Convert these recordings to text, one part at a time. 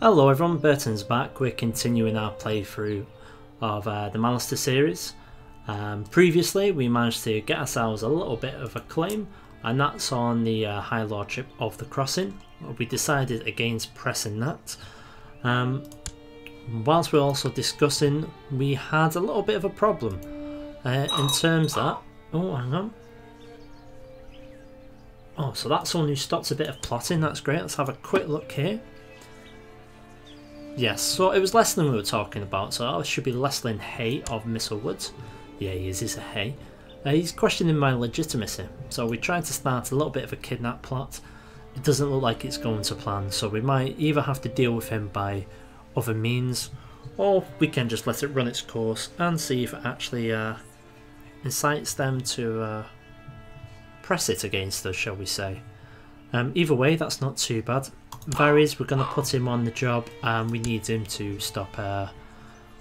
Hello everyone, Burton's back. We're continuing our playthrough of the Mallister series. Previously we managed to get ourselves a little bit of a claim, and that's on the High Lordship of the Crossing. We decided against pressing that. Whilst we're also discussing, we had a little bit of a problem in terms that... Oh, hang on. Oh, so that's someone who stopped a bit of plotting. That's great. Let's have a quick look here. Yes, so it was Leslin we were talking about, so that should be Leslin Hay of Mistlewood. Yeah, he is, he's a Hay. He's questioning my legitimacy, so we tried to start a little bit of a kidnap plot. It doesn't look like it's going to plan, so we might either have to deal with him by other means, or we can just let it run its course and see if it actually incites them to press it against us, shall we say. Either way, that's not too bad. Varys, we're going to put him on the job, and we need him to stop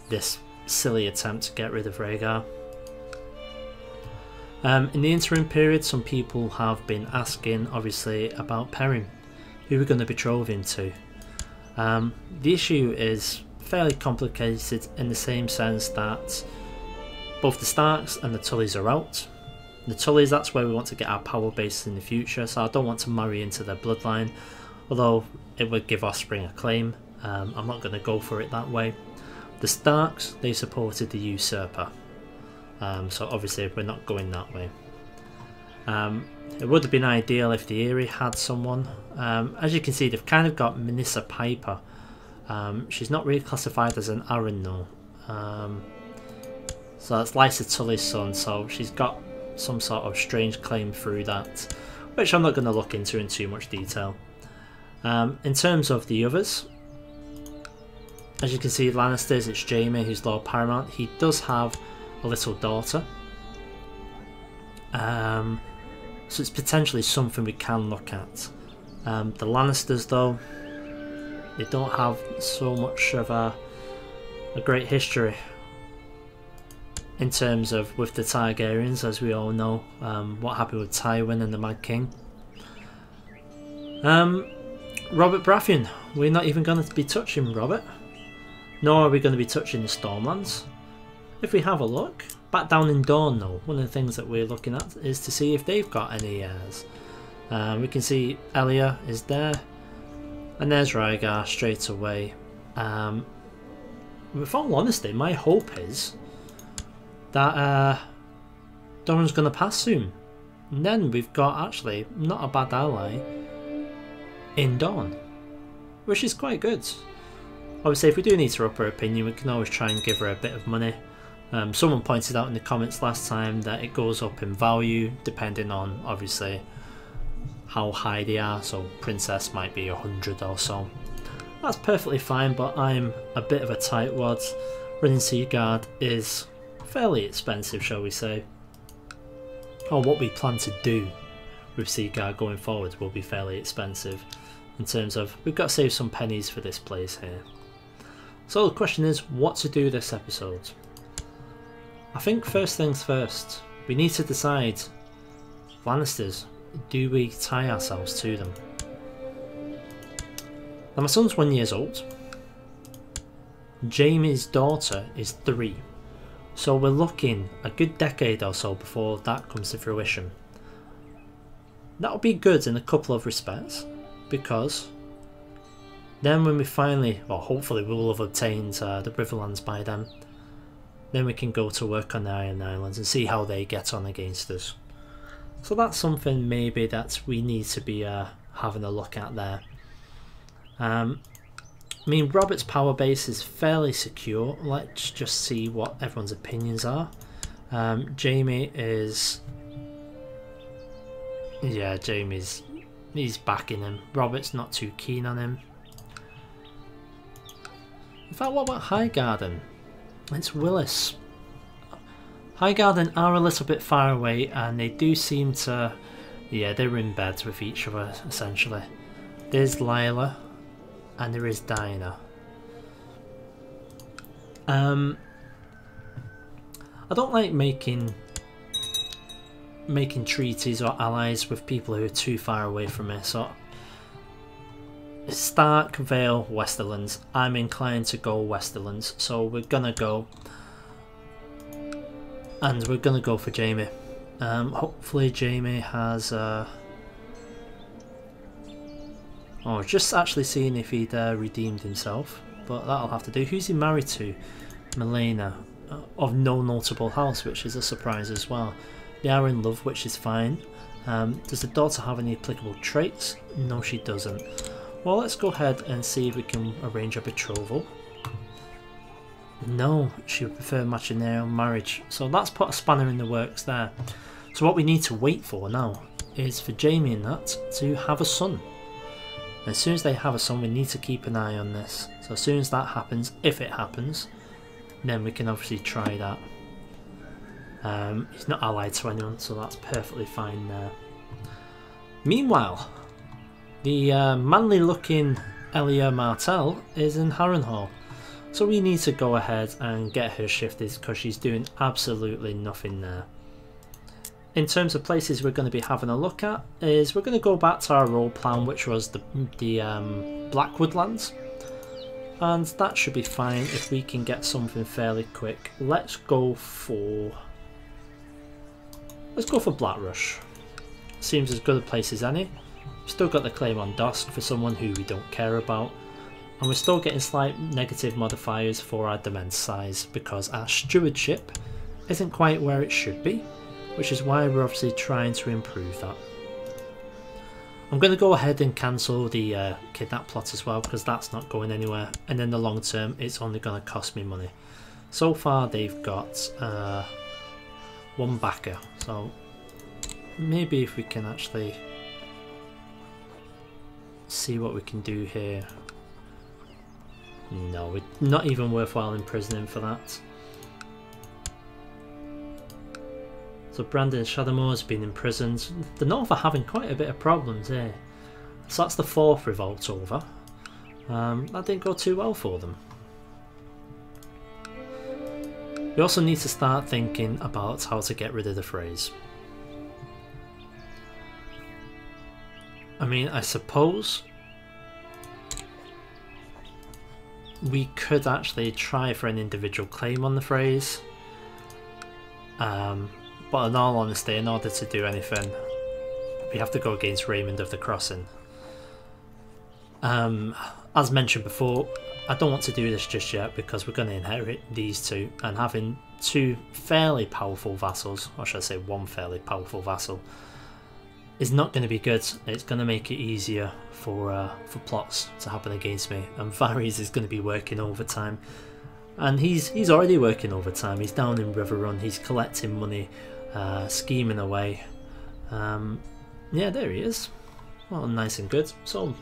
this silly attempt to get rid of Rhaegar. In the interim period, some people have been asking, obviously, about Perrin, who we're going to betroth him to. The issue is fairly complicated in the same sense that both the Starks and the Tullys are out. The Tullys, that's where we want to get our power base in the future, so I don't want to marry into their bloodline. Although it would give offspring a claim, I'm not going to go for it that way. The Starks, they supported the usurper, so obviously we're not going that way. It would have been ideal if the Eyrie had someone. As you can see, they've kind of got Minissa Piper. She's not really classified as an Arryn though. So that's Lysa Tully's son, so she's got some sort of strange claim through that, which I'm not going to look into in too much detail. In terms of the others, as you can see, Lannisters, it's Jaime who's Lord Paramount. He does have a little daughter, so it's potentially something we can look at. The Lannisters though, they don't have so much of a great history in terms of with the Targaryens, as we all know, what happened with Tywin and the Mad King. Robert Baratheon, we're not even going to be touching Robert, nor are we going to be touching the Stormlands. If we have a look, back down in Dorne though, one of the things that we're looking at is to see if they've got any heirs. We can see Elia is there, and there's Rhaegar straight away. With all honesty, my hope is that Doran's going to pass soon, and then we've got actually not a bad ally in Dorne, which is quite good. Obviously, if we do need to up her opinion, we can always try and give her a bit of money. Someone pointed out in the comments last time that it goes up in value depending on obviously how high they are, so Princess might be 100 or so. That's perfectly fine, but I'm a bit of a tightwad. Running Seaguard is fairly expensive, shall we say, or what we plan to do with Seaguard going forward will be fairly expensive in terms of we've got to save some pennies for this place here. So the question is what to do this episode. I think first things first, we need to decide, Lannisters, do we tie ourselves to them? Now my son's 1 year old, Jaime's daughter is 3, so we're looking a good decade or so before that comes to fruition. That'll be good in a couple of respects, because then when we finally, or hopefully we will have obtained the Riverlands by then we can go to work on the Iron Islands and see how they get on against us. So that's something maybe that we need to be having a look at there. I mean, Robert's power base is fairly secure. Let's just see what everyone's opinions are. Jaime is... yeah, he's backing him. Robert's not too keen on him. In fact, what about Highgarden? It's Willis. Highgarden are a little bit far away, and they do seem to... yeah, they're in bed with each other, essentially. There's Lila, and there is Diana. I I don't like making treaties or allies with people who are too far away from me. So Stark, Vale, Westerlands. I'm inclined to go Westerlands, so we're gonna go, and we're gonna go for Jamie. Hopefully Jamie has oh, just actually seeing if he'd redeemed himself, but that'll have to do. Who's he married to? Melena, of no notable house, which is a surprise as well. They are in love, which is fine. Does the daughter have any applicable traits? No, she doesn't. Well, let's go ahead and see if we can arrange a betrothal. No, she would prefer matrimonial marriage. So that's put a spanner in the works there. So what we need to wait for now is for Jamie and that to have a son. And as soon as they have a son, we need to keep an eye on this. So as soon as that happens, if it happens, then we can obviously try that. He's not allied to anyone, so that's perfectly fine there. Meanwhile, the manly looking Elia Martell is in Harrenhal, so we need to go ahead and get her shifted because she's doing absolutely nothing there. In terms of places we're going to be having a look at is we're going to go back to our role plan, which was the Blackwood lands, and that should be fine if we can get something fairly quick. Let's go for Blackrush. Seems as good a place as any. Still got the claim on Dosk for someone who we don't care about, and we're still getting slight negative modifiers for our domain size because our stewardship isn't quite where it should be, which is why we're obviously trying to improve that. I'm going to go ahead and cancel the kidnap plot as well because that's not going anywhere, and in the long term it's only going to cost me money. So far they've got one backer, so maybe if we can actually see what we can do here. No, it's not even worthwhile imprisoning for that. So Brandon Shadowmoor has been imprisoned. The North are having quite a bit of problems here. So that's the 4th revolt over. That didn't go too well for them. We also need to start thinking about how to get rid of the phrase. I mean, I suppose we could actually try for an individual claim on the phrase, but in all honesty, in order to do anything, we have to go against Raymond of the Crossing. As mentioned before, I don't want to do this just yet because we're going to inherit these two, and having two fairly powerful vassals, or should I say one fairly powerful vassal, is not going to be good. It's going to make it easier for plots to happen against me, and Varys is going to be working overtime, and he's already working overtime. He's down in Riverrun, he's collecting money, scheming away. Yeah, there he is. Well, nice and good. So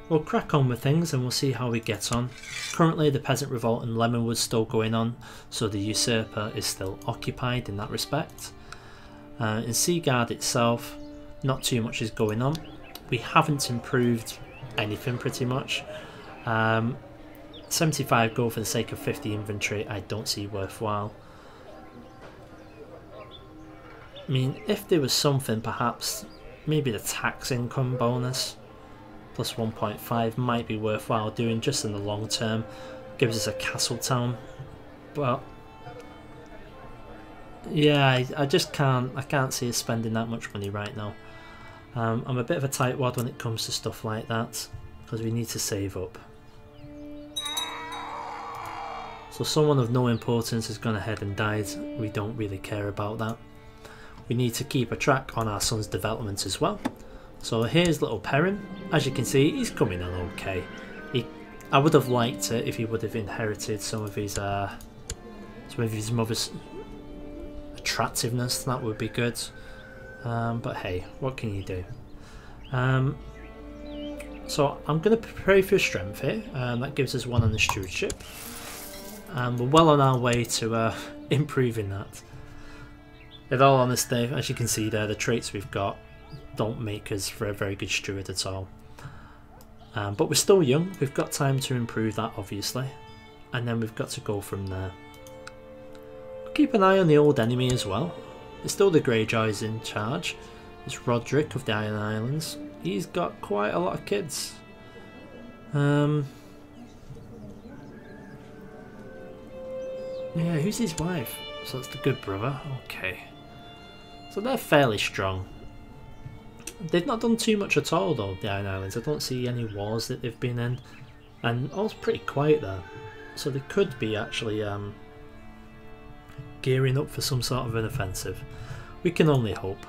we'll crack on with things and we'll see how we get on. Currently the Peasant Revolt in Lemonwood's still going on, so the Usurper is still occupied in that respect. In Seaguard itself, not too much is going on. We haven't improved anything pretty much. 75 gold for the sake of 50 inventory I don't see worthwhile. I mean, if there was something, perhaps maybe the tax income bonus plus 1.5 might be worthwhile doing just in the long term. Gives us a castle town, but yeah, I just can't see us spending that much money right now. I'm a bit of a tightwad when it comes to stuff like that because we need to save up. So someone of no importance has gone ahead and died. We don't really care about that. We need to keep a track on our son's development as well. So here's little Perrin. As you can see, he's coming on okay. I would have liked it if he would have inherited some of his mother's attractiveness. That would be good. But hey, what can you do? So I'm going to pray for strength here. That gives us 1 on the stewardship. We're well on our way to improving that. In all honesty, as you can see there, the traits we've got don't make us for a very good steward at all. But we're still young, we've got time to improve that obviously, and then we've got to go from there. keep an eye on the old enemy as well. It's still the Greyjoys in charge. It's Roderick of the Iron Islands. He's got quite a lot of kids. Yeah, who's his wife? So it's the good brother. Okay. So they're fairly strong. They've not done too much at all though, the Iron Islands. I don't see any wars that they've been in. And all's pretty quiet there. So they could be actually gearing up for some sort of an offensive. We can only hope.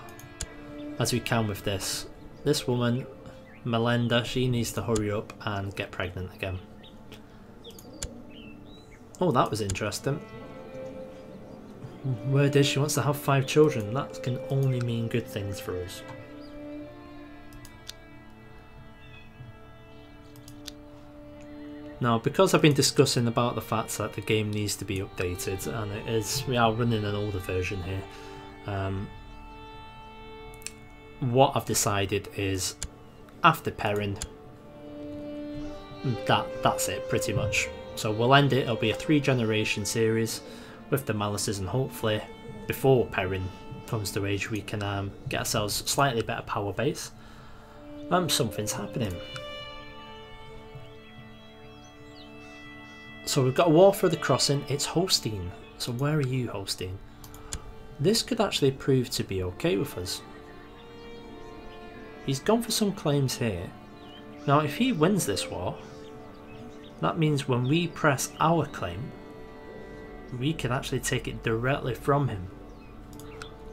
As we can with this. This woman, Melinda, she needs to hurry up and get pregnant again. Oh, that was interesting. Word is she wants to have 5 children. That can only mean good things for us. Now, because I've been discussing about the fact that the game needs to be updated, and it is, we are running an older version here, what I've decided is, after Perrin, that's it pretty much. So we'll end it, it'll be a 3-generation series with the Mallisters, and hopefully before Perrin comes to age we can get ourselves slightly better power base. Something's happening. So we've got a war for the crossing, it's Holstein. So where are you, Holstein? This could actually prove to be okay with us. He's gone for some claims here. Now if he wins this war, that means when we press our claim, we can actually take it directly from him.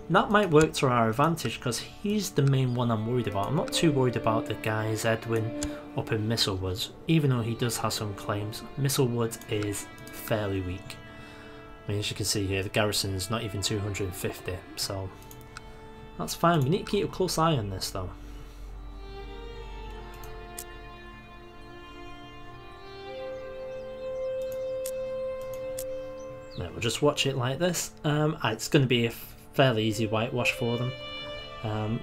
That might work to our advantage because he's the main one I'm worried about. I'm not too worried about the guys Edwin up in Mistlewood, even though he does have some claims. Mistlewood is fairly weak. I mean, as you can see here, the garrison is not even 250, so that's fine. We need to keep a close eye on this though. Now we'll just watch it like this. It's going to be a fairly easy whitewash for them.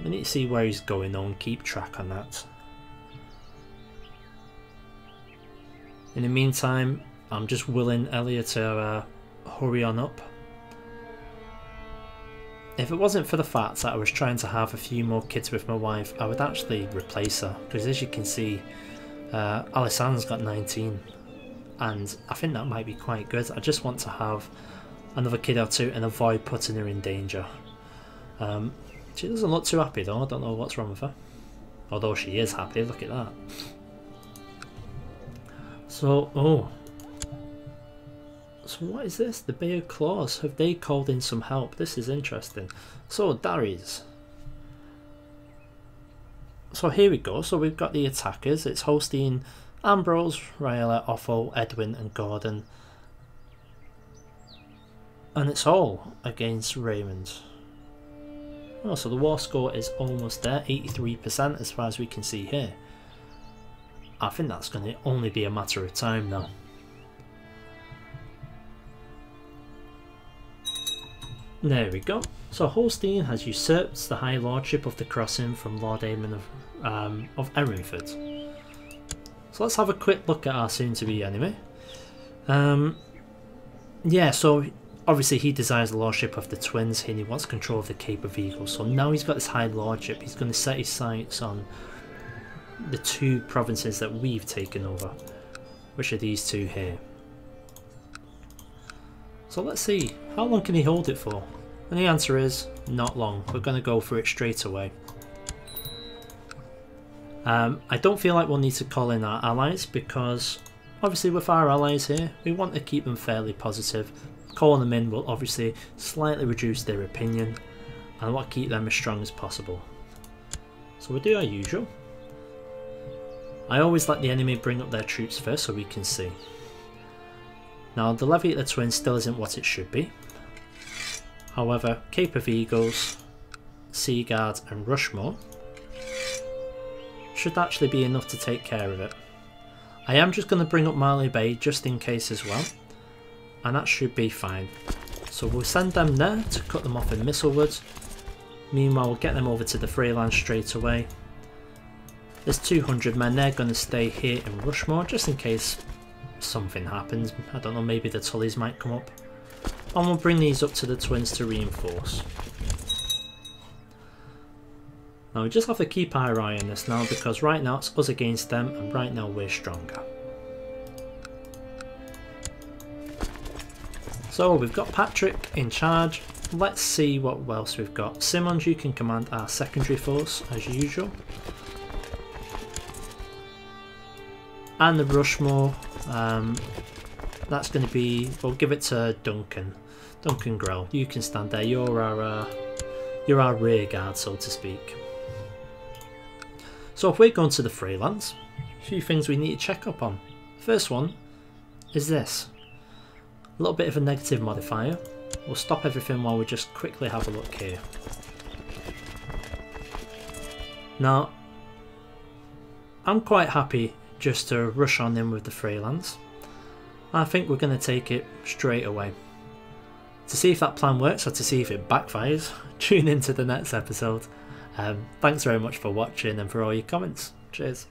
We need to see where he's going on, keep track on that. In the meantime, I'm just willing Elliot to hurry on up. If it wasn't for the fact that I was trying to have a few more kids with my wife, I would actually replace her. Because as you can see, Alisand's got 19. And I think that might be quite good. I just want to have another kid or two and avoid putting her in danger. She doesn't look too happy though, I don't know what's wrong with her. Although she is happy, look at that. So, so what is this? The Bay of Claws. Have they called in some help? This is interesting. So, Darius. So here we go. So we've got the attackers. It's Holstein, Ambrose, Rhaella, Otho, Edwin and Gordon. And it's all against Raymond. Oh, so the war score is almost there, 83% as far as we can see here. I think that's going to only be a matter of time now. There we go. So Holstein has usurped the High Lordship of the Crossing from Lord Aemon of Erinford. So let's have a quick look at our soon-to-be enemy. Yeah, so obviously he desires the Lordship of the Twins and he wants control of the Cape of Eagles. So now he's got this High Lordship, he's going to set his sights on the 2 provinces that we've taken over, which are these 2 here. So let's see, how long can he hold it for? And the answer is not long. We're going to go for it straight away. I don't feel like we'll need to call in our allies because obviously with our allies here we want to keep them fairly positive. Calling them in will obviously slightly reduce their opinion and I want to keep them as strong as possible. So we'll do our usual. I always let the enemy bring up their troops first so we can see. Now the levy at the Twins still isn't what it should be. However, Cape of Eagles, Seaguard and Rushmore should actually be enough to take care of it. I am just going to bring up Marley Bay just in case as well, and that should be fine. So we'll send them there to cut them off in Mistlewood. Meanwhile we'll get them over to the Freeland straight away. There's 200 men, they're going to stay here in Rushmore just in case something happens. I don't know, maybe the Tullys might come up. and we'll bring these up to the twins to reinforce. Now we just have to keep our eye on this now, because right now it's us against them, and right now we're stronger. So we've got Patrick in charge. Let's see what else we've got. Simmons, you can command our secondary force as usual. And the Rushmore, that's going to be, we'll give it to Duncan. Duncan Grell, you can stand there. You're our rear guard, so to speak. So if we're going to the freelance, a few things we need to check up on. First one is this. A little bit of a negative modifier. We'll stop everything while we just quickly have a look here. Now, I'm quite happy just to rush on in with the freelance. I think we're going to take it straight away. To see if that plan works or to see if it backfires, tune into the next episode. Thanks very much for watching and for all your comments. Cheers.